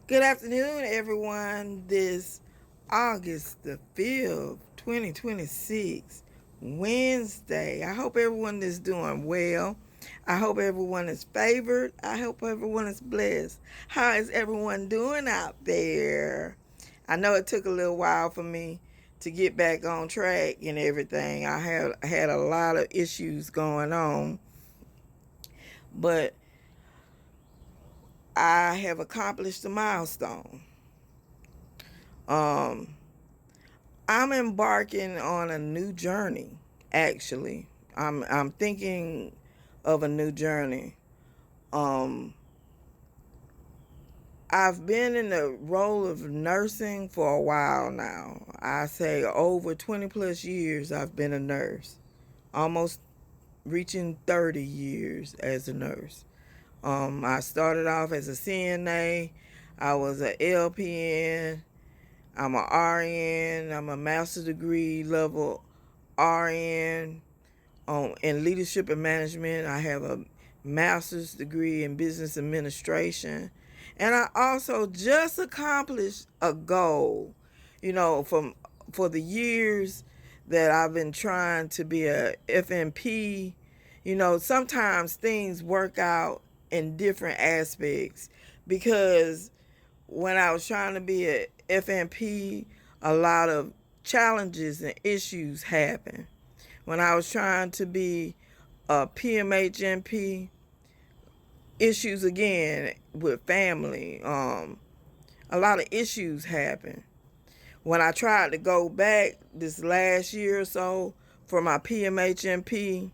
Good afternoon, everyone. This August the 5th, 2026, Wednesday. I hope everyone is doing well. I hope everyone is favored. I hope everyone is blessed. How is everyone doing out there? I know it took a little while for me to get back on track and everything. I had a lot of issues going on, but I have accomplished a milestone. Um, I'm embarking on a new journey. Actually, I'm thinking of a new journey. Um, I've been in the role of nursing for a while now. I say over 20 plus years I've been a nurse. Almost reaching 30 years as a nurse. I started off as a CNA. I was a LPN. I'm a RN. I'm a master's degree level RN in leadership and management. I have a master's degree in business administration. And I also just accomplished a goal, from for the years that I've been trying to be a FNP. Sometimes things work out in different aspects because when I was trying to be a FNP, a lot of challenges and issues happened. When I was trying to be a PMHNP, issues again with family. A lot of issues happened. When I tried to go back this last year or so for my PMHNP,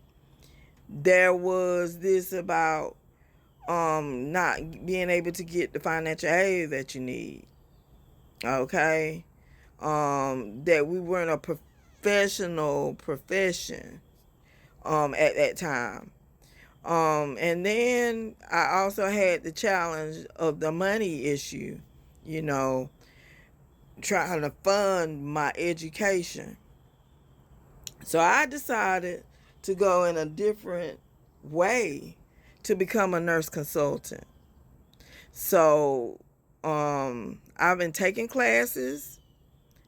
there was this about not being able to get the financial aid that you need. Okay, that we weren't a professional profession at that time. And then I also had the challenge of the money issue, you know, trying to fund my education. So I decided to go in a different way to become a nurse consultant. So I've been taking classes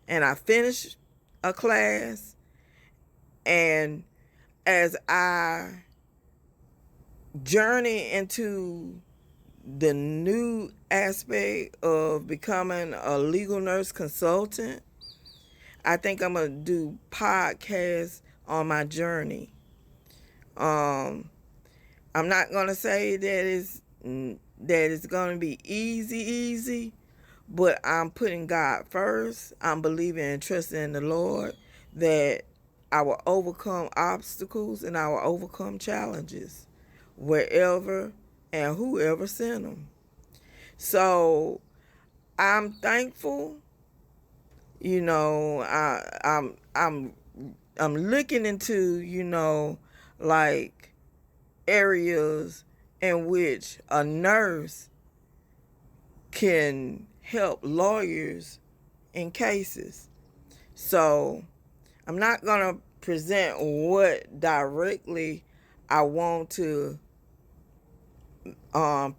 and I finished a class. And as I journey into the new aspect of becoming a legal nurse consultant, I think I'm gonna do podcasts on my journey. Um, I'm not gonna say that it's gonna be easy, but I'm putting God first. I'm believing and trusting in the Lord that I will overcome obstacles and I will overcome challenges wherever and whoever sent them. So I'm thankful. I'm looking into like areas in which a nurse can help lawyers in cases. So I'm not gonna present what directly I want to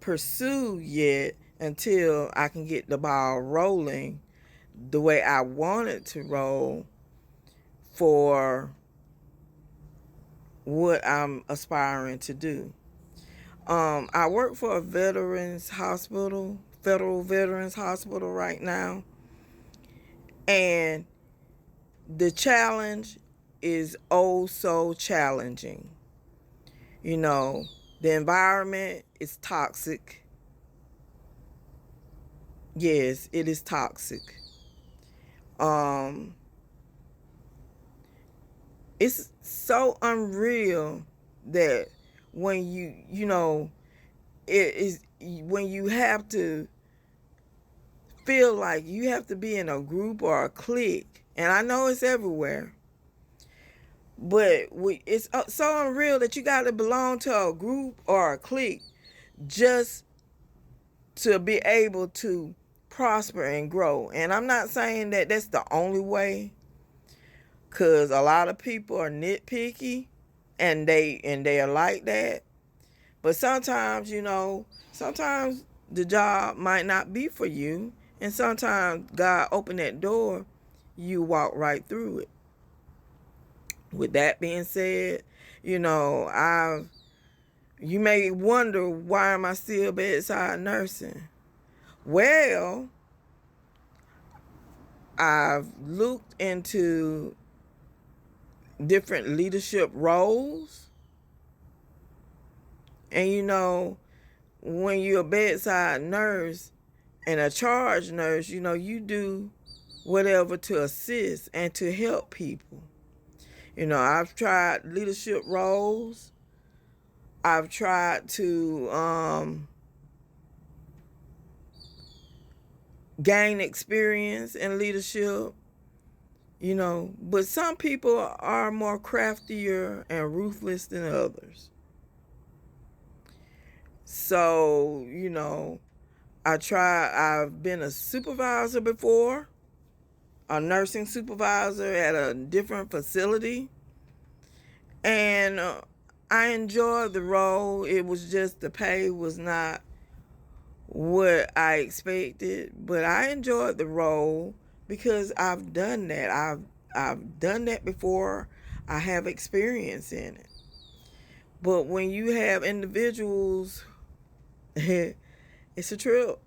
pursue yet until I can get the ball rolling the way I want it to roll for what I'm aspiring to do. I work for a veterans hospital, federal veterans hospital right now, and the challenge is oh so challenging. You know, the environment is toxic. Yes, it is toxic. Um, it's so unreal that when it is when you have to feel like you have to be in a group or a clique, and I know it's everywhere, but it's so unreal that you got to belong to a group or a clique just to be able to prosper and grow. And I'm not saying that that's the only way, because a lot of people are nitpicky and they are like that. But sometimes, sometimes the job might not be for you. And sometimes God opened that door, you walk right through it. With that being said, you know, you may wonder, why am I still bedside nursing? Well, I've looked into different leadership roles. And you know, when you're a bedside nurse and a charge nurse, you know, you do whatever to assist and to help people. You know, I've tried leadership roles. I've tried to gain experience in leadership, you know, but some people are more craftier and ruthless than others. So, you know, I've been a supervisor before, a nursing supervisor at a different facility, and I enjoyed the role. It was just the pay was not what I expected, but I enjoyed the role because I've done that. I've done that before. I have experience in it. But when you have individuals, it's a trip.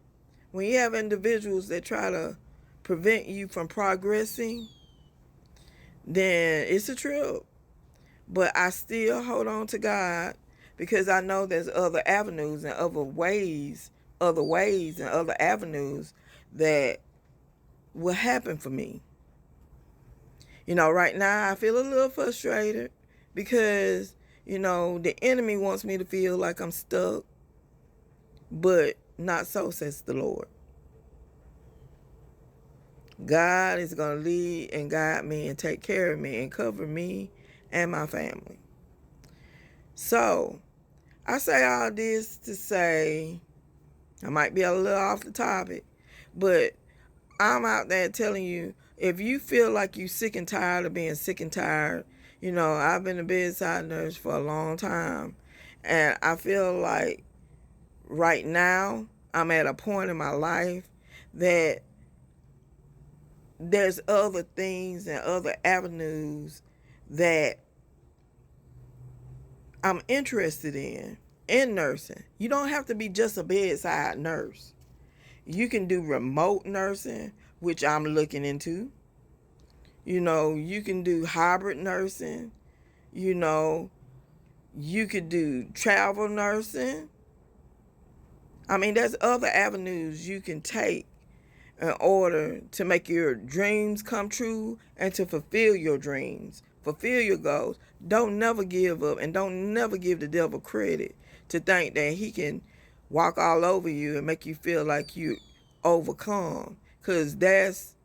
When you have individuals that try to prevent you from progressing, then it's a trip. But I still hold on to God because I know there's other avenues and other ways and other avenues that will happen for me. You know, right now I feel a little frustrated because, you know, the enemy wants me to feel like I'm stuck, but not so, says the Lord. God is going to lead and guide me and take care of me and cover me and my family. So, I say all this to say, I might be a little off the topic, but I'm out there telling you, if you feel like you're sick and tired of being sick and tired, you know, I've been a bedside nurse for a long time, and I feel like right now I'm at a point in my life that there's other things and other avenues that I'm interested in nursing. You don't have to be just a bedside nurse. You can do remote nursing, which I'm looking into. You know, you can do hybrid nursing. You know, you could do travel nursing. I mean, there's other avenues you can take in order to make your dreams come true and to fulfill your dreams, fulfill your goals. Don't never give up, and don't never give the devil credit to think that he can walk all over you and make you feel like you overcome, because that's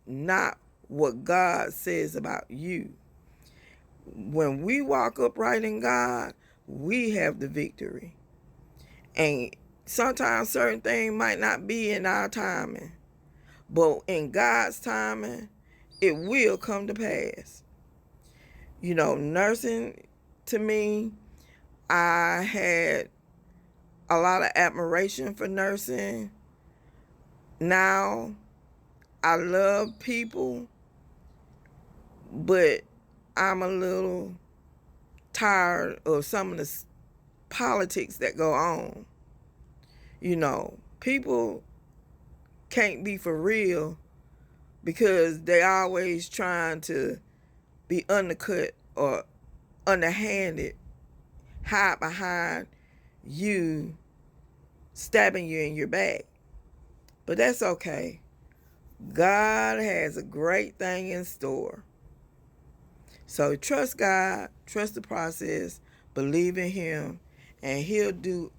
not what God says about you. When we walk upright in God, we have the victory. And sometimes certain things might not be in our timing, but in God's timing, it will come to pass. You know, nursing, to me, I had a lot of admiration for nursing. Now, I love people, but I'm a little tired of some of the politics that go on. You know, people can't be for real because they always trying to be undercut or underhanded, hide behind you, stabbing you in your back. But that's okay. God has a great thing in store. So trust God, trust the process, believe in Him, and He'll do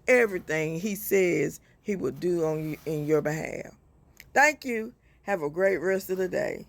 everything He says He will do in your behalf. Thank you. Have a great rest of the day.